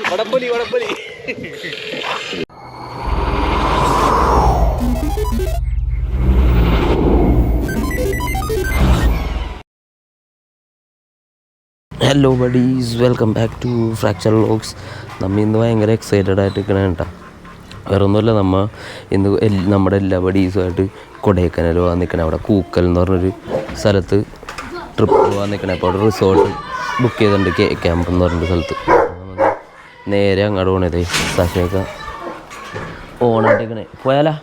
വടപ്പൊലി വടപ്പൊലി. Hello buddies, welcome back to fracture vlogs. നമ്മൾ ഇന്ന് ഭയങ്കര എക്സൈറ്റഡ് ആയിട്ട് നിൽക്കണ കേട്ടോ. വേറെ ഒന്നുമില്ല, ഇന്ന് നമ്മുടെ എല്ലാ ബഡീസുമായിട്ട് കൊടൈക്കനാൽ പോകാൻ നിൽക്കണേ. അവിടെ കൂക്കൽ എന്ന് പറഞ്ഞൊരു സ്ഥലത്ത് ട്രിപ്പ് പോകാൻ നിൽക്കണേ. അപ്പോൾ അവിടെ റിസോർട്ട് ബുക്ക് ചെയ്തിട്ടുണ്ട്, ക്യാമ്പ് എന്ന് പറഞ്ഞൊരു സ്ഥലത്ത്. നേരെ അങ്ങോട്ട് പോകണേ. ശശിയൊക്കെ ഓണായിട്ടിരിക്കണേ, പോയാലാ?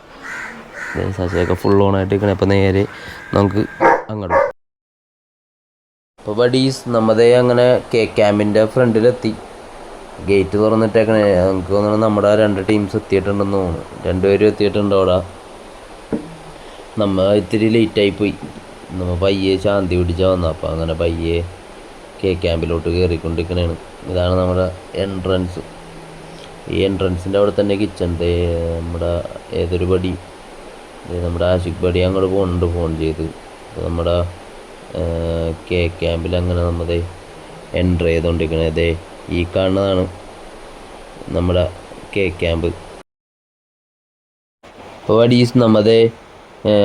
ശശിയൊക്കെ ഫുൾ ഓണായിട്ടിരിക്കണേ. അപ്പോൾ നേരെ നമുക്ക് അങ്ങോട്ട്. അപ്പോൾ ബഡീസ് നമ്മതേ അങ്ങനെ ക്യാമ്പിൻ്റെ ഫ്രണ്ടിലെത്തി. ഗേറ്റ് തുറന്നിട്ടേക്കണേ. നമുക്ക് തോന്നുന്നു നമ്മുടെ 2 ടീംസ് എത്തിയിട്ടുണ്ടെന്ന് തോന്നുന്നു. 2 പേരും എത്തിയിട്ടുണ്ട് അവിടെ. നമ്മൾ ഇത്തിരി ലേറ്റായിപ്പോയി. നമ്മൾ പയ്യെ ശാന്തി പിടിച്ചാൽ വന്നത്. അപ്പോൾ അങ്ങനെ പയ്യെ ക്യാമ്പിലോട്ട് കയറിക്കൊണ്ടിരിക്കണേണ്. ഇതാണ് നമ്മുടെ എൻട്രൻസ്. ഈ എൻട്രൻസിൻ്റെ അവിടെ തന്നെ കിച്ചൺ. നമ്മുടെ ഏതൊരു ബഡി, നമ്മുടെ ആഷിഖ് ബഡി അങ്ങോട്ട് പോകുന്നുണ്ട് ഫോൺ ചെയ്ത്. അപ്പോൾ നമ്മുടെ ക്യാമ്പിൽ അങ്ങനെ നമ്മതേ എൻ്റർ ചെയ്തുകൊണ്ടിരിക്കണേ. ഈ കാണുന്നതാണ് നമ്മുടെ ക്യാമ്പ്. ഇപ്പോൾ വടീസ് നമ്മതേ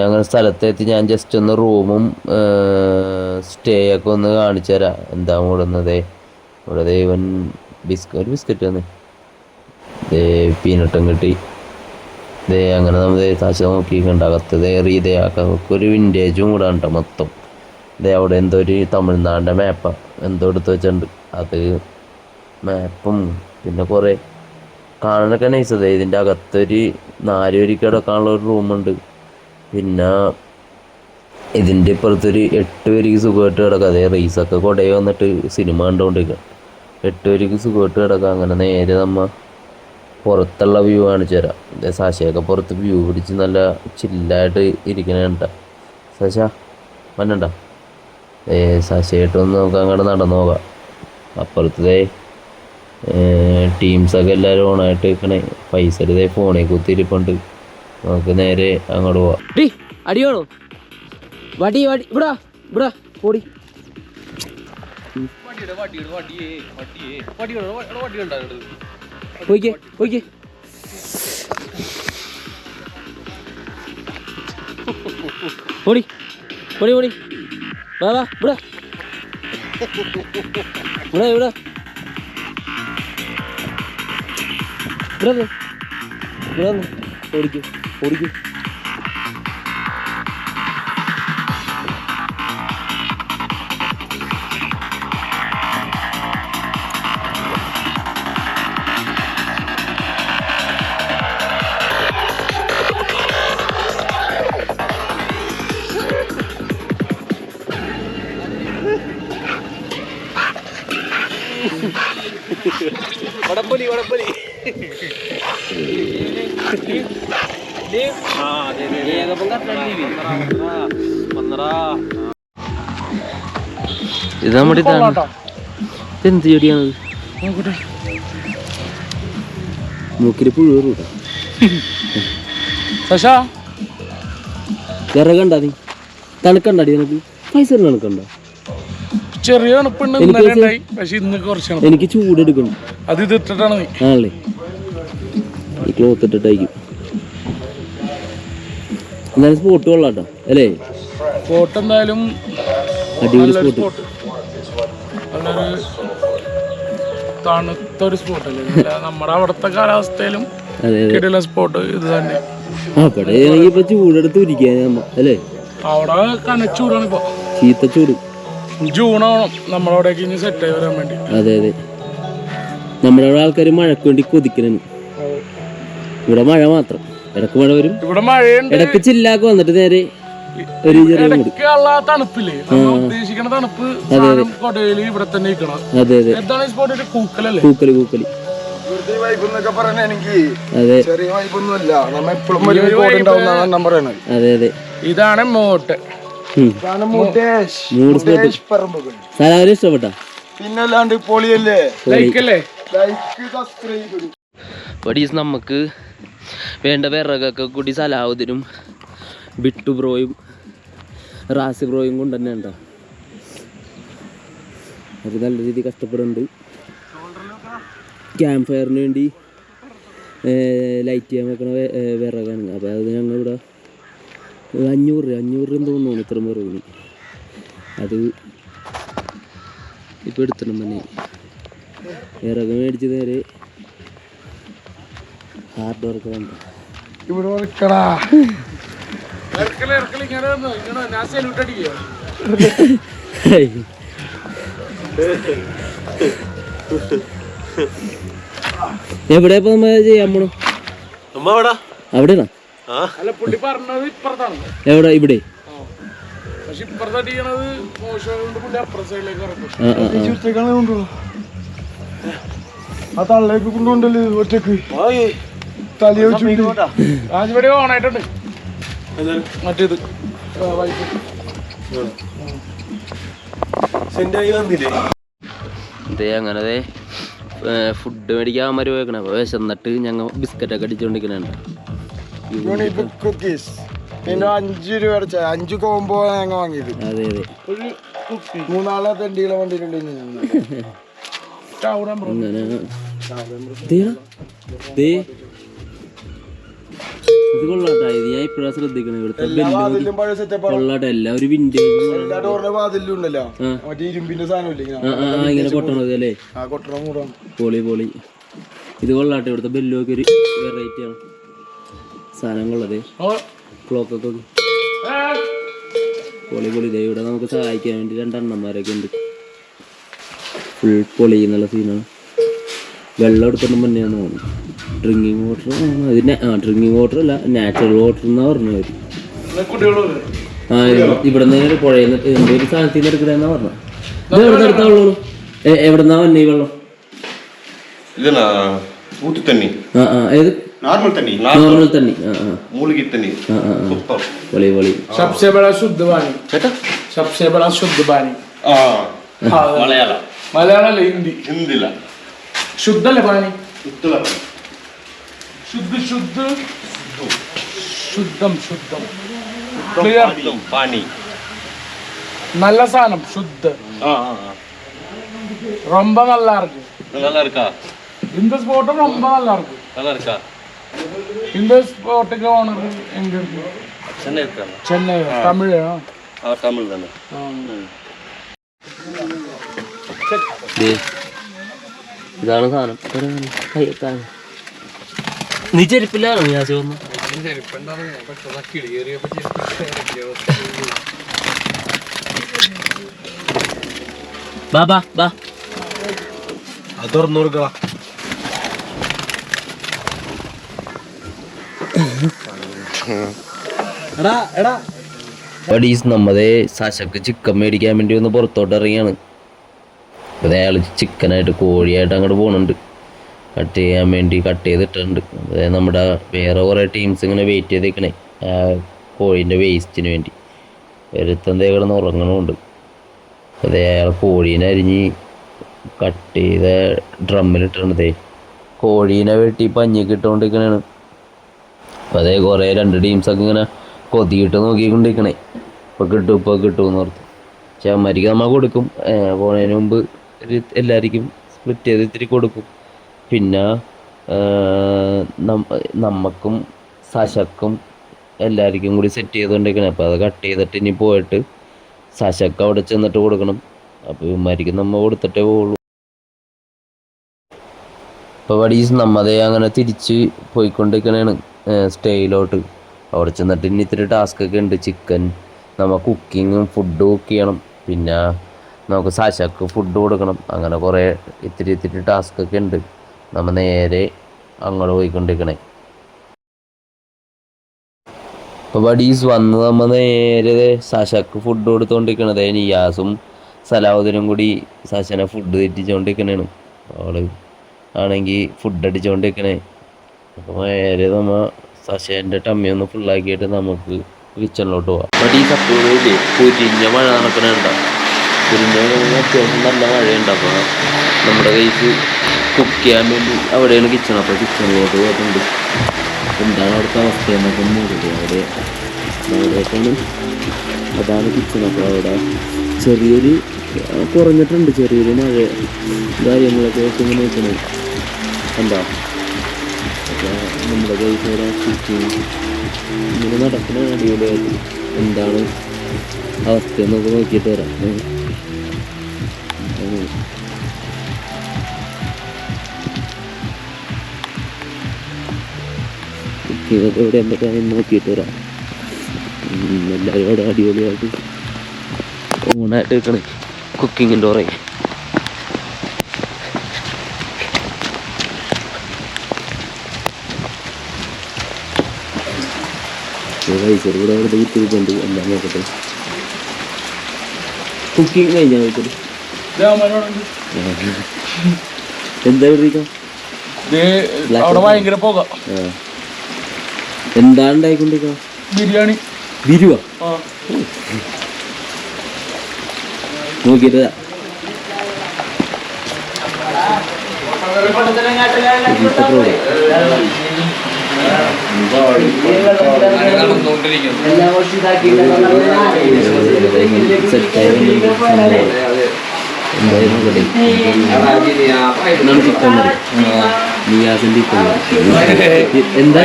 അങ്ങനെ സ്ഥലത്തെത്തി. ഞാൻ ജസ്റ്റ് ഒന്ന് റൂമും സ്റ്റേ ഒക്കെ ഒന്ന് കാണിച്ചു തരാം. എന്താ കൂടുന്നതേ ഇവിടെ ഇവൻ ഒരു ബിസ്ക്കറ്റ് വന്നേ, പീനട്ടും കിട്ടി. അങ്ങനെ നമ്മൾ താശ നോക്കിയിട്ടുണ്ട്. അകത്ത് ഒരു വിൻറ്റേജും കൂടെ ഉണ്ട് മൊത്തം. അവിടെ എന്തോ ഒരു തമിഴ്നാടിൻ്റെ മാപ്പാണ് എന്തോ എടുത്ത് വെച്ചിട്ടുണ്ട്. അത് മാപ്പും പിന്നെ കുറേ കാണാനൊക്കെ നൈസ്. ഇതിൻ്റെ അകത്തൊരു 4 പേർക്ക് കിടക്കാനുള്ള ഒരു റൂമുണ്ട്. പിന്നെ ഇതിൻ്റെ ഇപ്പുറത്തൊരു 8 പേർക്ക് സുഖമായിട്ട് കിടക്കാം. റീസൊക്കെ കൊടയെ വന്നിട്ട് സിനിമ കണ്ടുകൊണ്ടിരിക്കുക. 8 പേർക്ക് സുഖമായിട്ട് കിടക്കാം. അങ്ങനെ നേരെ നമ്മൾ പുറത്തുള്ള വ്യൂ കാണിച്ചു തരാം. സാശയൊക്കെ പുറത്ത് വ്യൂ പിടിച്ച് നല്ല ചില്ലായിട്ട് ഇരിക്കണ കേട്ടോ. സാശ വന്നണ്ട, സാശയായിട്ടൊന്ന് നമുക്ക് അങ്ങോട്ട് നടന്നു നോക്കാം. അപ്പുറത്തേ ടീംസൊക്കെ എല്ലാവരും ഓണായിട്ട് നിൽക്കണേ. പൈസ ഫോണിൽ കുത്തിരിപ്പുണ്ട്. നമുക്ക് നേരെ അങ്ങോട്ട് പോവാം. അടിയാണോ വടി വടി ഇവിടെ ഇവിടെ ഓടി പോയിക്കേ പോയിക്കേ. ഓടി ഓടി ഓടി വാ വാ ഇവിടെ ഇവിടെ ഇവിടെ ഇവിടെ ഇവിടെ ഓടിക്കൂ ഓടിക്കൂ. വടപ്പൊലി വടപ്പൊലി. ഇത് നമ്മുടെ എന്ത് ചെടിയാണത്? മൂക്കില് പുഴുകൂട്ട വിറകണ്ട. നീ തണുക്കണ്ടാടി നിനക്ക്? പൈസ തണുക്കണ്ട. ചെറിയ തണുപ്പുണ്ട്, പക്ഷെ ഇന്ന് കുറച്ച് എനിക്ക് ചൂടെടുക്കണം. അത് ഇത് ഇട്ടിട്ടാണ് നീ ആണല്ലേ? ഈ ക്ലോത്ത് ഇട്ടിട്ടായിരിക്കും. എന്തായാലും സ്പോട്ട് കൊള്ളാട്ടോ അല്ലേ? സ്പോട്ട് എന്തായാലും അടിപൊളി സ്പോട്ട്. നല്ലൊരു തണുത്തൊരു സ്പോട്ടല്ലേ? നമ്മുടെ അവിടുത്തെ കാലാവസ്ഥയിലും കിട്ടിയുള്ള സ്പോട്ട് ഇത് തന്നെ. അവിടെ ഇപ്പൊ ചൂടെടുത്ത് ഇരിക്കാൻ അല്ലേ? അവിടെ കനച്ചൂടാണ് ഇപ്പൊ, ചീത്തച്ചൂട്. ജൂണാവണം നമ്മളവിടേക്ക് ഇനി സെറ്റ് ആയി വരാൻ വേണ്ടി. അതെ അതെ, നമ്മുടെ അവിടെ ആൾക്കാർ മഴക്ക് വേണ്ടി കൊതിക്കണു. ഇവിടെ മഴ മാത്രം, ഇടക്ക് മഴ വരും, ഇവിടെ മഴയുണ്ട്, ഇടക്ക് ചില്ലാക്ക് വന്നിട്ട് നേരെ ഒരു തണുപ്പില്ലേ ഉദ്ദേശിക്കുന്ന തണുപ്പ് കൊടയില് ഇവിടെ തന്നെ നിൽക്കണം. അതെ അതെ, എന്താണ് ഈ സ്പോട്ട്? കൂക്കലല്ലേ? കൂക്കല് കൂക്കല്. അതെ അതെ, ഇതാണ് മോട്ട്. സ്ഥലം ഇഷ്ടപ്പെട്ട പിന്നല്ലാണ്ട് പൊളിയല്ലേ? ലൈക്കല്ലേ? നമുക്ക് വേണ്ട വിറകൊക്കെ കൂടി സലാഹുദ്ദീനും ബിട്ടു ബ്രോയും റാസി ബ്രോയും കൊണ്ട് തന്നെ ഉണ്ടോ. അവർ നല്ല രീതിയിൽ കഷ്ടപ്പെടുന്നുണ്ട്. ക്യാമ്പ് ഫയറിന് വേണ്ടി ലൈറ്റ് ചെയ്യാൻ വെക്കണ വിറകാണ്. അപ്പോൾ അത് ഞങ്ങളിവിടെ 500 എന്ന് തോന്നുന്നു ഇത്ര വിറകിന്. അത് ഇപ്പോൾ എടുത്തിട്ട് തന്നെ വിറക് മേടിച്ച് നേരെ ഹാർഡ് വർക്ക് വേണ്ട ഇവിടെ എവിടെ ഇപ്പൊ നമ്മ ചെയ്യാൻ പോണു? അവിടെയാണോ? അല്ല പുള്ളി പറഞ്ഞത് ഇപ്പുറത്താണ്. എവിടെ? ഇവിടെ. പക്ഷെ ഇപ്പുറത്തടിക്കണത് മോശമായതുകൊണ്ട് പുള്ളി അപ്പുറത്തെ സൈഡിലേക്ക് ഇറക്കും. ആ തള്ളേക്ക് കൊണ്ടുണ്ടല്ലോ ഒറ്റക്ക് തലയോടെ ഓണായിട്ടുണ്ട്. മറ്റേത് അങ്ങനെ ഫുഡ് മേടിക്കാൻ മരു വെക്കണം. അപ്പോൾ വിശന്നിട്ട് ഞങ്ങൾ ബിസ്ക്കറ്റൊക്കെ അടിച്ചുകൊണ്ടിരിക്കണുണ്ട്. പിന്നെ 5 രൂപ 5 കോംബോ ഞങ്ങൾ വാങ്ങിയത്. അതെ അതെ, 3 തെണ്ടികളെ വണ്ടിയിലുണ്ട്. ഇത് കൊള്ളാട്ടാ. ഇത് ഞാൻ ഇപ്പഴാ ശ്രദ്ധിക്കണേ. ഇവിടുത്തെ കൊള്ളാട്ടെ. എല്ലാവരും വിൻറ്റേജ് ഇങ്ങനെ കൊട്ടണത് അല്ലേ? പൊളി. ഇത് കൊള്ളാട്ടെ. ഇവിടുത്തെ ബെല്ലൊക്കെ ഒരു വെറൈറ്റി ആണ് സാധനങ്ങളുള്ളത്. ക്ലോക്കൊക്കെ പൊളി. ഇതേ ഇവിടെ നമുക്ക് സഹായിക്കാൻ വേണ്ടി 2 അണ്ണന്മാരൊക്കെ ഉണ്ട്. ഫുൾ പൊളി എന്നുള്ള സീനാണ്. വെള്ളം എടുത്തിട്ട് മുന്നെയാന്ന് തോന്നുന്നു. ഡ്രിങ്കിങ് വാട്ടർ അതിന് ഡ്രിങ്കിങ് വാട്ടർ അല്ല, നാച്ചുറൽ വാട്ടർ എന്നാ പറഞ്ഞവർ. ഇവിടെ നിന്ന് പുഴയിൽ നിന്ന് എന്തോ ഒരു സ്ഥലത്തിൽ നിന്ന് എടുക്കണെന്നാ പറഞ്ഞ. ഇത് എവിടെ നിന്ന് എടുത്താ വെള്ളം? എവിടെന്നാ വന്നെ ഈ വെള്ളം? ഏത് നോർമൽ തണ്ണി? പൊളി. सबसे बड़ा शुद्ध पानी सबसे बड़ा शुद्ध पानी മലയാളം അല്ല, ഹിന്ദില ശുദ്ധല്ലേ പാനി? ശുദ്ധം ക്ലിയർ പാനി. നല്ല സാധനം ശുദ്ധ. ரொம்ப நல்லா இருக்கா இந்த ஸ்பாட்? ரொம்ப நல்லா இருக்கு. இந்த ஸ்பாட்டுக்கு ஓனர் எங்க இருக்கு? சென்னை. தமிழ் தானே. ഇതാണ് സാധനം. നീ ചെരുപ്പില്ലാണോ? ഞാൻ ചോദിച്ചു ബാ അത് തുറന്നു കൊടുക്കളാ. നമ്മതേ സശക്ക് ചിക്കൻ മേടിക്കാൻ വേണ്ടി ഒന്ന് പുറത്തോട്ട് ഇറങ്ങിയാണ്. അപ്പോൾ അയാൾ ചിക്കനായിട്ട് കോഴിയായിട്ട് അങ്ങോട്ട് പോകുന്നുണ്ട്. കട്ട് ചെയ്യാൻ വേണ്ടി കട്ട് ചെയ്തിട്ടുണ്ട്. അതായത് നമ്മുടെ വേറെ കുറേ ടീംസ് ഇങ്ങനെ വെയിറ്റ് ചെയ്തേക്കണേ ആ കോഴീൻ്റെ വേസ്റ്റിന് വേണ്ടി. ഒരുത്തന്തേ കിടന്ന് ഉറങ്ങണമുണ്ട്. അതേ അയാൾ കോഴീനെ അരിഞ്ഞ് കട്ട് ചെയ്ത ഡ്രമ്മിലിട്ടിട്ടുണ്ടതേ കോഴീനെ വെട്ടി പഞ്ഞിക്ക് ഇട്ടുകൊണ്ടിരിക്കണേണ്. അപ്പോൾ അതേ കുറേ 2 ടീംസൊക്കെ ഇങ്ങനെ കൊതിയിട്ട് നോക്കിക്കൊണ്ടിരിക്കണേ. ഇപ്പോൾ കിട്ടുമെന്ന് ഓർത്ത്. ചേമ്മരിക്ക് നമ്മൾ കൊടുക്കും. പോണതിന് മുമ്പ് എല്ലാവർക്കും സ്പ്ലിറ്റ് ചെയ്ത് ഇത്തിരി കൊടുക്കും. പിന്നെ നമുക്കും സശക്കും എല്ലാവർക്കും കൂടി സെറ്റ് ചെയ്തുകൊണ്ടിരിക്കണേ. അപ്പോൾ അത് കട്ട് ചെയ്തിട്ട് ഇനി പോയിട്ട് സശക്ക് അവിടെ ചെന്നിട്ട് കൊടുക്കണം. അപ്പോൾ ഇവന്മാർക്ക് നമ്മൾ കൊടുത്തിട്ടേ പോവുള്ളൂ. അപ്പോൾ വടീസ് നമ്മതേ അങ്ങനെ തിരിച്ച് പോയിക്കൊണ്ടിരിക്കണേണ് സ്റ്റേയിലോട്ട്. അവിടെ ചെന്നിട്ട് ഇനി ഇത്തിരി ടാസ്കൊക്കെ ഉണ്ട്. ചിക്കൻ നമ്മൾ കുക്കിങ്ങും ഫുഡ് കുക്ക് ചെയ്യണം. പിന്നെ നമുക്ക് സശക്ക് ഫുഡ് കൊടുക്കണം. അങ്ങനെ കുറേ ഇത്തിരി ടാസ്കൊക്കെ ഉണ്ട്. നമ്മൾ നേരെ അങ്ങോട്ട് പോയിക്കൊണ്ടിരിക്കണേ. അപ്പോൾ ബഡീസ് വന്ന് നമ്മൾ നേരെ സശക്ക് ഫുഡ് കൊടുത്തുകൊണ്ടിരിക്കണത്. നിയാസും സലാഹുദ്ദീനും കൂടി സശനെ ഫുഡ് തെറ്റിച്ചുകൊണ്ടിരിക്കണേണ്. അവൾ ആണെങ്കിൽ ഫുഡ് അടിച്ചുകൊണ്ടിരിക്കണേ. അപ്പോൾ നേരെ നമ്മൾ സശേൻ്റെ ടമ്മി ഒന്ന് ഫുള്ളാക്കിയിട്ട് നമുക്ക് കിച്ചണിലോട്ട് പോവാം. ബഡീസ് അപ്പോഴേ പൊരിഞ്ഞ മഴ നടക്കണുണ്ടാവും. അത്യാവശ്യം നല്ല മഴയുണ്ട്. അപ്പോൾ നമ്മുടെ കയ്യിൽ കുക്ക് ചെയ്യാൻ വേണ്ടി അവിടെയാണ് കിച്ചൺ. അപ്പോൾ കിച്ചണിലോട്ട് പോയിട്ടുണ്ട്. എന്താണ് അവിടുത്തെ അവസ്ഥ എന്നൊക്കെ നോക്കിയിട്ട് അവിടെയൊക്കെയാണ്. അതാണ് കിച്ചൺ. അപ്പോൾ അവിടെ ചെറിയൊരു കുറഞ്ഞിട്ടുണ്ട്. ചെറിയൊരു മഴ കാര്യങ്ങളൊക്കെ ഇങ്ങനെ വെക്കണേ. എന്താ നമ്മുടെ കൈസേരാ കുക്കിങ് ഇങ്ങനെ നടക്കുന്ന അടിപൊളിയായിട്ട് എന്താണ് അവസ്ഥ എന്നൊക്കെ നോക്കിയിട്ട് വരാം. കുക്കിങ്ങൊക്കെ ഇവിടെ എന്തൊക്കെയാണ് നോക്കിയിട്ട് വരാം. എല്ലാവരും അവിടെ അടിപൊളിയായിട്ട് ഓണായിട്ട് നിൽക്കണേ കുക്കിങ്ങിൻ്റെ പുറകെ. ഇവിടെ അവിടെ ഇട്ടിട്ടുണ്ട് എല്ലാം നോക്കട്ടെ. കുക്കിങ് കഴിഞ്ഞാൽ നോക്കട്ടെ എന്താ ഭയങ്കര പോക. എന്താ ഉണ്ടായിക്കൊണ്ടിരിക്കുക? ബിരിയാണി. ബിരുവാ നോക്കിയിട്ട് എന്താ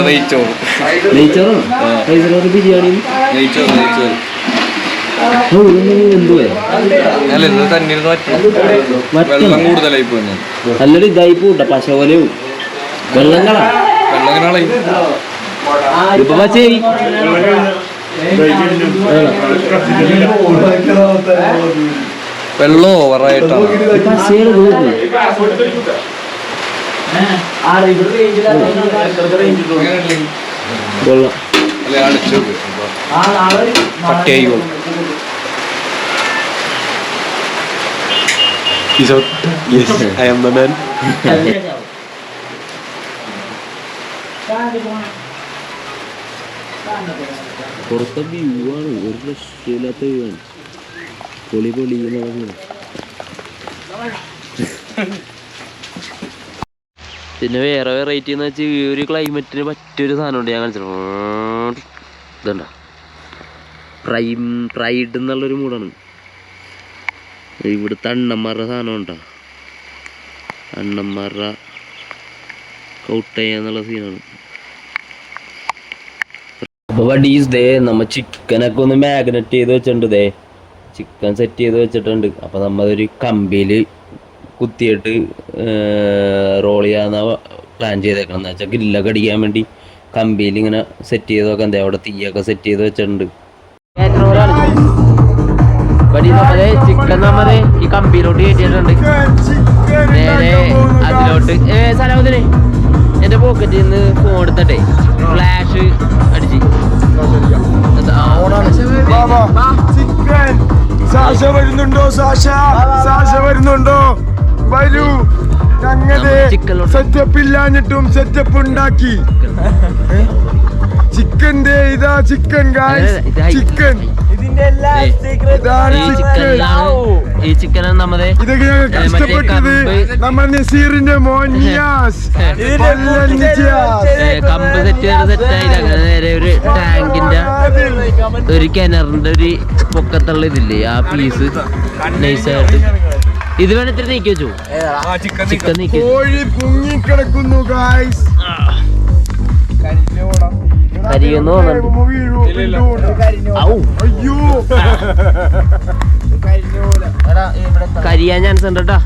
നെയ്ച്ചോറോ നെയ്ച്ചോറ് ബിരിയാണി നല്ലൊരു ഇതായി പോട്ട പശവലയും വെള്ളം കള ഇപ്പൊ പച്ചേരി വെള്ളം ഓവറായിട്ടാണ് പശയുടെ വെള്ളം പട്ടിയായിക്കോളും. Yes, I am the man. പുറത്തെ വ്യൂ ആണ്, ഒരു രക്ഷയില്ലാത്ത വ്യൂ ആണ്. പൊളി പൊളി എന്ന് പറഞ്ഞു. പിന്നെ വേറെ വെറൈറ്റി എന്ന് വെച്ചാൽ ഈ ഒരു ക്ലൈമറ്റിന് പറ്റിയൊരു സാധനമുണ്ട് ഞാൻ കാണിച്ചിട്ടുണ്ട്. ഇതുണ്ട പ്രൈഡ് എന്നുള്ളൊരു മൂടാണ്. ഇവിടുത്തെ അണ്ണന്മാരുടെ സാധനം ഉണ്ടോ, അണ്ണന്മാരുടെ കൗട്ടയ എന്നുള്ള സീനാണ്. അപ്പോൾ വടീസ് ദേ നമ്മ ചിക്കനൊക്കെ ഒന്ന് മാഗ്നറ്റ് ചെയ്ത് വെച്ചിട്ടുണ്ട്. ദേ ചിക്കൻ സെറ്റ് ചെയ്ത് വെച്ചിട്ടുണ്ട്. അപ്പോൾ നമ്മളൊരു കമ്പിയിൽ കുത്തിയിട്ട് റോൾ ചെയ്യാന്ന പ്ലാൻ ചെയ്തേക്കണം. എന്ന് വെച്ചാൽ ഗ്രില്ലൊക്കെ അടിക്കാൻ വേണ്ടി കമ്പിയിൽ ഇങ്ങനെ സെറ്റ് ചെയ്ത് വെക്കാം. എന്താ അവിടെ തീയൊക്കെ സെറ്റ് ചെയ്ത് വെച്ചിട്ടുണ്ട്. ചിക്കൻ നമ്മള് ഈ കമ്പിയിലോട്ട് കയറ്റിയിട്ടുണ്ട്. നേരെ അതിലോട്ട് സ്ഥലത്തിന് എന്റെ പോക്കറ്റിൽ നിന്ന് ഫോൺ എടുത്തട്ടെ ഫ്ലാഷ് അടിച്ച് സാഷ വരുന്നുണ്ടോ? സാഷ വരുന്നുണ്ടോ? വരൂ. ഞങ്ങള് സെറ്റപ്പ് ഇല്ലാഞ്ഞിട്ടും സെറ്റപ്പ് ഉണ്ടാക്കി. ചിക്കന്റെ ഇതാ ചിക്കൻ ചിക്കൻ ഈ ചിക്കൻ നമ്മുടെ ഇതൊക്കെ ഞങ്ങൾ കഷ്ടപ്പെട്ടത് നമ്മൾ നസീറിന്റെ മോൻ കമ്പ് സെറ്റായില്ല. അങ്ങനെ നേരെ ഒരു ടാങ്കിന്റെ ഒരു കിണറിന്റെ ഒരു പൊക്കത്തുള്ള ഇതില്ലേ ആ പീസ് നൈസായിട്ട് ഇത് വേണം ഇത്തിരി നീക്കി വെച്ചു. ചിക്കൻ നീക്കി കോഴി പൊങ്ങിക്കിടക്കുന്നു. കരിയെന്ന് കരിയാൻ ചാൻസ് ഉണ്ട് കേട്ടോ.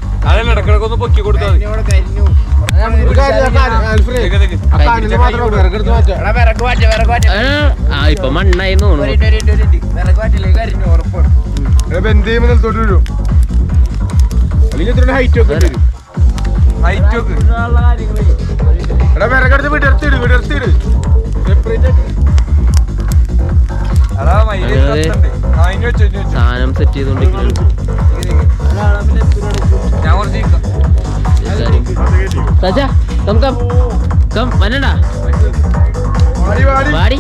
ഇപ്പൊ മണ്ണായി തോന്നുന്നു. സാധനം സെറ്റ് ചെയ്തോണ്ടിരിക്കുന്നു. വന്നണ്ടാ വാടി.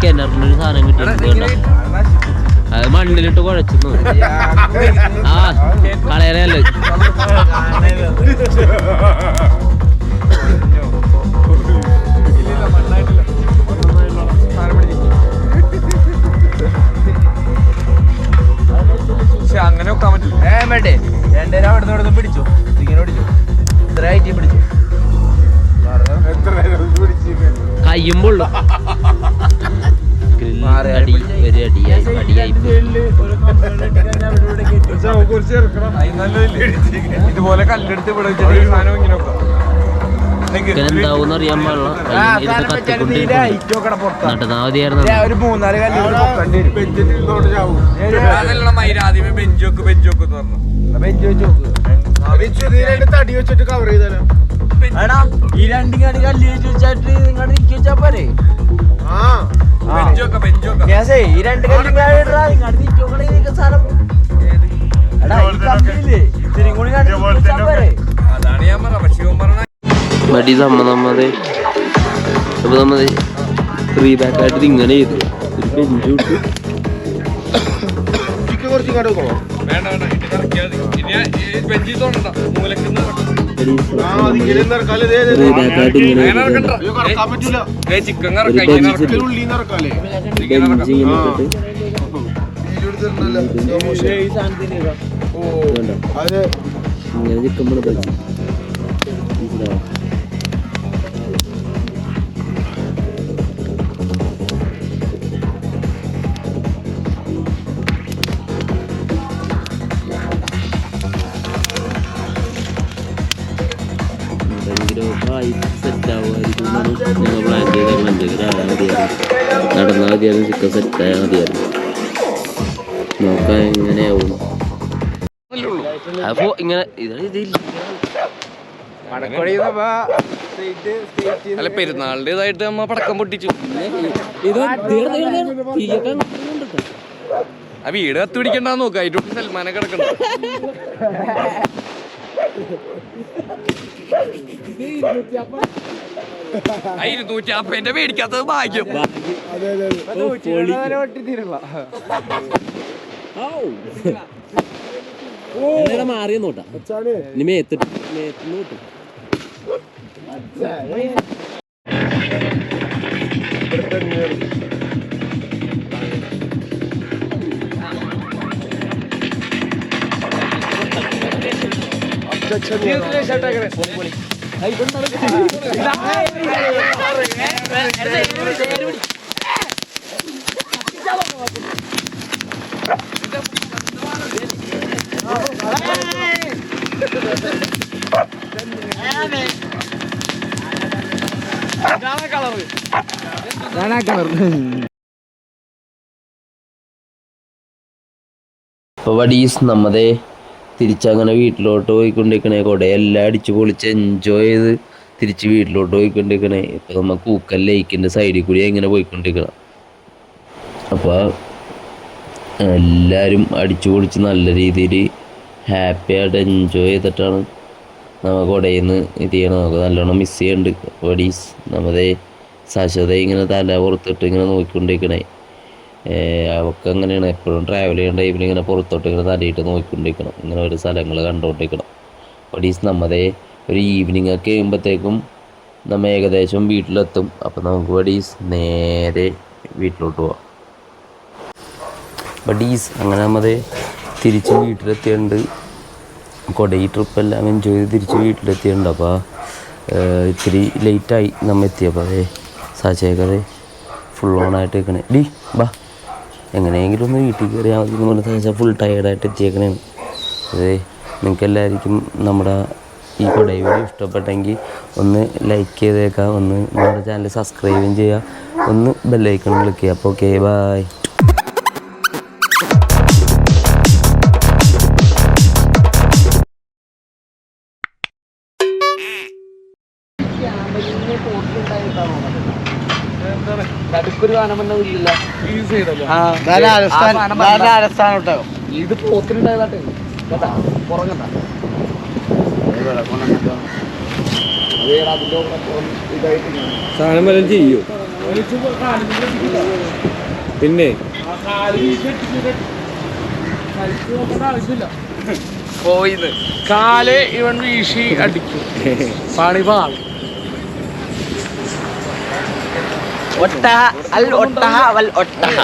കിണറിനൊരു സാധനം കിട്ടിയിട്ടുണ്ട്. അത് മണ്ണിലിട്ട് കുഴച്ചു. ആ കളയറയല്ലേ അങ്ങനെ കയ്യുമ്പോൾ ഇതുപോലെ കല്ലെടുത്ത് ഇവിടെ വെച്ചിട്ട് ഈ സാധനം ഇങ്ങനെ വെക്കാം. എന്താവും അറിയാൻ പാടില്ല. നട്ടനാവതിയായിരുന്നു. ഒരു 3-4 കല്ല് പൊക്കണ്ടി വരും. ആദ്യമേ ബെഞ്ച് വെക്ക് ബെഞ്ച് വെക്ക് പറഞ്ഞു. ബെഞ്ച് വെച്ച് നോക്ക്. തടി വെച്ചിട്ട് കവർ ചെയ്താലോ. ഈ രണ്ടും കടി കല്ല് വെച്ചിട്ട് നിങ്ങളുടെ നിക്കി വെച്ചാ പോരെ. ബെഞ്ച് വെക്ക ബെഞ്ച് വെക്ക. ഈ രണ്ട് കല്ലും നിങ്ങളുടെ നിക്കി നോക്കണ സാധനം. ഇത്തിരി കൂടി കടി വെച്ചാ പോരെ. അതാണ് ഞാൻ പറഞ്ഞ. പക്ഷേ പറഞ്ഞ വടി നമ്മതേ അപ്പൊ നമ്മത് ഫ്രീ ബാക്ക് ആയിട്ട് ഇങ്ങനെ ചെയ്തു ഒരു ബെഞ്ച് വിട്ടു. വേണ്ട വേണ്ട ഇത് കറക്കിയാൽ മതി. ഇനി ബെഞ്ചിൽ തോന്നണ്ട മൂലക്കുന്ന ഫ്രീ ബാക്ക് ആയിട്ട് ഇങ്ങനെ ചിക്കൻ ഒരു കറക്കാം. ബെഞ്ച് ബെഞ്ച് ഇങ്ങനെ ഇങ്ങനെ ചിക്കുമ്പോൾ ബെഞ്ച് നടന്നാൽ മതിയായിരുന്നു. ചിക്കൻ സെറ്റായാൽ മതിയായിരുന്നു. നോക്കാം എങ്ങനെയാവും. അപ്പോ ഇങ്ങനെ ഇതില്ല അല്ല പെരുന്നാളിൻ്റെതായിട്ട് നമ്മ പടക്കം പൊട്ടിച്ചു. ആ വീട് കത്ത് പിടിക്കണ്ടെന്ന് നോക്കാം. അതിൻ്റെ സൽമാനെ കിടക്കണ്ട. 250 മേടിക്കാത്തത് ഭാഗ്യം. മാറിയ നോട്ടാ ഇനി മേത്തിട്ട് മേത്തുന്നോട്ട് വടീസ് നമ്മതേ തിരിച്ചങ്ങനെ വീട്ടിലോട്ട് പോയിക്കൊണ്ടിരിക്കണേ. കുടയെല്ലാം അടിച്ച് പൊളിച്ച് എൻജോയ് ചെയ്ത് തിരിച്ച് വീട്ടിലോട്ട് പോയിക്കൊണ്ടിരിക്കണേ. ഇപ്പം നമ്മൾ കൂക്കൽ ലേക്കിൻ്റെ സൈഡിൽ കൂടി ഇങ്ങനെ പോയിക്കൊണ്ടിരിക്കണം. അപ്പോൾ എല്ലാവരും അടിച്ചു പൊളിച്ച് നല്ല രീതിയിൽ ഹാപ്പി ആയിട്ട് എൻജോയ് ചെയ്തിട്ടാണ് നമ്മൾ കുടയിൽ നിന്ന് ഇത് ചെയ്യണം. നമുക്ക് നല്ലോണം മിസ് ചെയ്യുന്നുണ്ട്. വടീസ് നമ്മതേ സശത ഇങ്ങനെ തല പുറത്തിട്ട് ഇങ്ങനെ നോക്കിക്കൊണ്ടിരിക്കണേ. അവർക്ക് അങ്ങനെയാണ് എപ്പോഴും ട്രാവൽ ചെയ്യുന്ന ടൈമിൽ ഇങ്ങനെ പുറത്തോട്ട് ഇങ്ങനെ തലയിട്ട് നോക്കിക്കൊണ്ടിരിക്കണം. ഇങ്ങനെ ഒരു സ്ഥലങ്ങൾ കണ്ടുകൊണ്ടിരിക്കണം. വടീസ് നമ്മതേ ഒരു ഈവനിങ് ഒക്കെ കഴിയുമ്പോഴത്തേക്കും നമ്മൾ ഏകദേശം വീട്ടിലെത്തും. അപ്പം നമുക്ക് വടീസ് നേരെ വീട്ടിലോട്ട് പോവാം. വടീസ് അങ്ങനെ നമ്മതേ തിരിച്ച് വീട്ടിലെത്തിയിട്ടുണ്ട്. കൊടയി ട്രിപ്പെല്ലാം എൻജോയ് ചെയ്ത് തിരിച്ച് വീട്ടിലെത്തിയിട്ടുണ്ട്. അപ്പോൾ ഇത്തിരി ലേറ്റായി നമ്മൾ എത്തിയപ്പോൾ അതേ സാച്ചേക്കതേ ഫുൾ ഓണായിട്ട് നിൽക്കണേ. ഡി ബാ എങ്ങനെയെങ്കിലും ഒന്ന് വീട്ടിൽ കയറിയാൽ മതി എന്ന് പറഞ്ഞാൽ സാച്ചാ ഫുൾ ടയേർഡായിട്ട് എത്തിയേക്കണേന്ന്. അതേ നിങ്ങൾക്ക് എല്ലാവർക്കും നമ്മുടെ ഈ കൊടൈ വീഡിയോ ഇഷ്ടപ്പെട്ടെങ്കിൽ ഒന്ന് ലൈക്ക് ചെയ്തേക്കാം, ഒന്ന് നമ്മുടെ ചാനൽ സബ്സ്ക്രൈബും ചെയ്യുക, ഒന്ന് ബെല്ലൈക്കൺ ക്ലിക്ക് ചെയ്യുക. അപ്പോൾ ഓക്കെ ബൈ. ഒരു ഗാനമൊന്നും ഇല്ല. ഇത് പോത്തിനുണ്ടായതാട്ടെ പുറങ്ങണ്ട. സാധനം വല്ലതും ചെയ്യോ പിന്നെ പോയിന്ന് കാല് ഇവൻ വീശി അടിക്കും. പണിപാൾ ഒട്ടഹ അൽ ഒട്ടഹ വൽ ഒട്ടഹ